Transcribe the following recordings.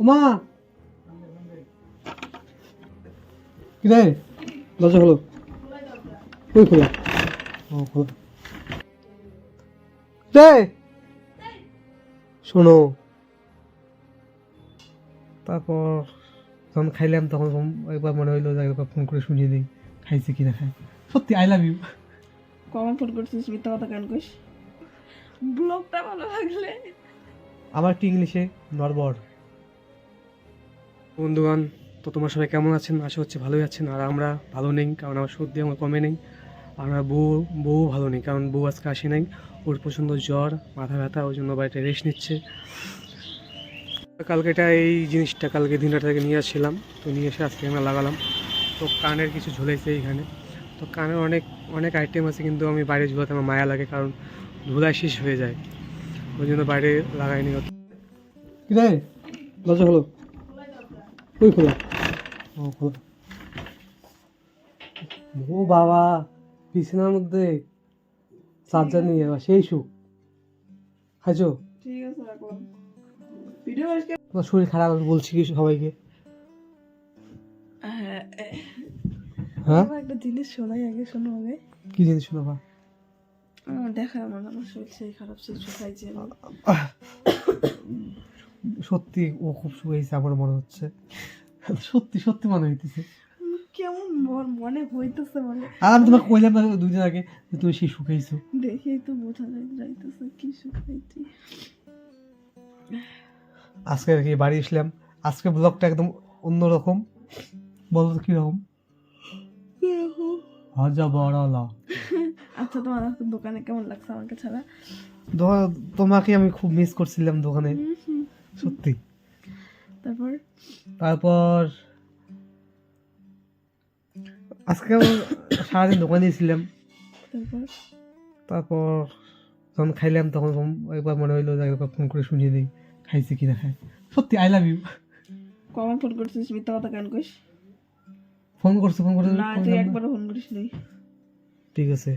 মা কি রে দরজা খোলো কই খোলা ও খোলা রে শোনো তারপর যখন খাইলাম তখন একবার মনে হইলো যে একবার ফোন করে শুনিয়ে দিই খাইছে কি না খাই সত্যি আই লাভ ইউ কখন ফোন করছিস মিথ্যা কথা কেন কইস ব্লগটা ভালো লাগলে আবার একটু ইংলিশে নরবর বন্ধুগণ তো তোমরা সবাই কেমন আছেন আশা হচ্ছে ভালোই আছেন আর আমরা ভালো নেই কারণ আমার সর্দি আমার কমে নেই আর আমার বউ ভালো নেই কারণ বউ আজকে আসে নাই ওর প্রচণ্ড জ্বর মাথা ব্যথা ওই জন্য বাড়িতে রেস্ট নিচ্ছে কালকে এই জিনিসটা কালকে দিনটা থেকে নিয়ে আসছিলাম তো নিয়ে এসে আজকে আমরা লাগালাম তো কানের কিছু ঝুলেছে এইখানে তো কানের অনেক আইটেম আছে কিন্তু আমি বাইরে ঝুলাতে আমার মায়া লাগে কারণ ধুলায় শেষ হয়ে যায় ওই জন্য বাইরে লাগাইনি কি রে দরজা হলো কই খোলা ও খোলা ও বাবা বিছানার মধ্যে চার্জার নিয়ে যাওয়া সেই সুখ খাইছো ঠিক আছে রাখো ভিডিও আজকে তোমার শরীর খারাপ আমি বলছি কি সবাইকে হ্যাঁ একটা জিনিস শোনাই আগে শোনো আগে কি জিনিস শোনাবা দেখা আমার শরীর সেই খারাপ সেই শুকাইছে সত্যি ও খুব শুয়েছে আমার মনে হচ্ছে সত্যি সত্যি মনে হইতেছে কেমন মনে হইতেছে মানে আর আমি তোমাকে কইলাম না দুদিন আগে যে তুমি সেই শুকাইছো দেখেই তো বোঝা যাইতেছে কি শুকাইছি আজকে আর কি বাড়ি আসলাম আজকে ব্লগটা একদম অন্যরকম বলো তো কিরকম হাজা বড়ালা আচ্ছা তোমার দোকানে কেমন লাগছে আমাকে ছাড়া তোমাকে আমি খুব মিস করছিলাম দোকানে সত্যি তারপর আজকে সারাদিন দোকানে ছিলাম তারপর যখন খাইলাম তখন একবার মনে হইলো যে একবার ফোন করে শুনিয়ে দিই খাইছে কি না খাই সত্যি আই লাভ ইউ কখন ফোন করছিস মিথ্যা কথা কেন কইস ফোন করছে না তুই একবারও ফোন করিস নি ঠিক আছে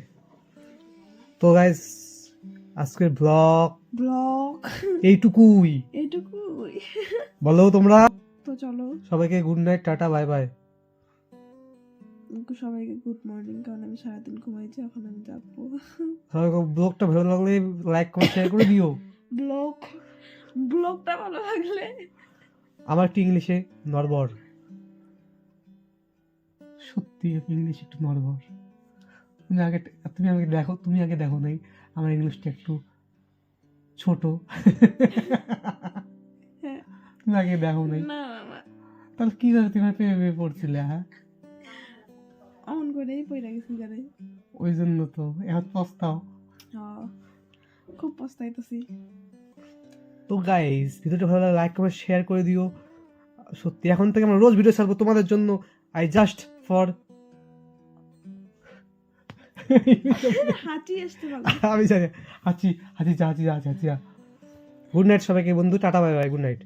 তো গাইস আজকের ব্লগ এইটুকুই বলো তোমরা তো চলো সবাইকে good night tata bye bye সবাইকে গুড মর্নিং কারণ আমি সারাদিন ঘুমাইছি এখন আমি যাবো সবাইকে ব্লগটা ভালো লাগলে লাইক কমেন্ট শেয়ার করে দিও ব্লগটা ভালো লাগলে আমার একটু ইংলিশে নরবর সত্যি ইংলিশ একটু নরবর তুমি আমাকে দেখো তুমি আগে দেখো নাই আমার ইংলিশটা একটু ছোট তুমি আগে দেখো নাই তাহলে কি করে তুমি প্রেমে পড়ছিলে হ্যাঁ অন করেই পড়ে গেছি জানে ওই জন্য তো এখন পস্তাও খুব পস্তাইতেছি তো গাইস ভিডিওটা ভালো লাগলে লাইক কমেন্ট শেয়ার করে দিও সত্যি এখন থেকে আমরা রোজ ভিডিও ছাড়বো তোমাদের জন্য আই জাস্ট ফর হাঁচি আসতে ভালো আমি জানি হাঁচি গুড নাইট সবাইকে বন্ধু tata bye bye good night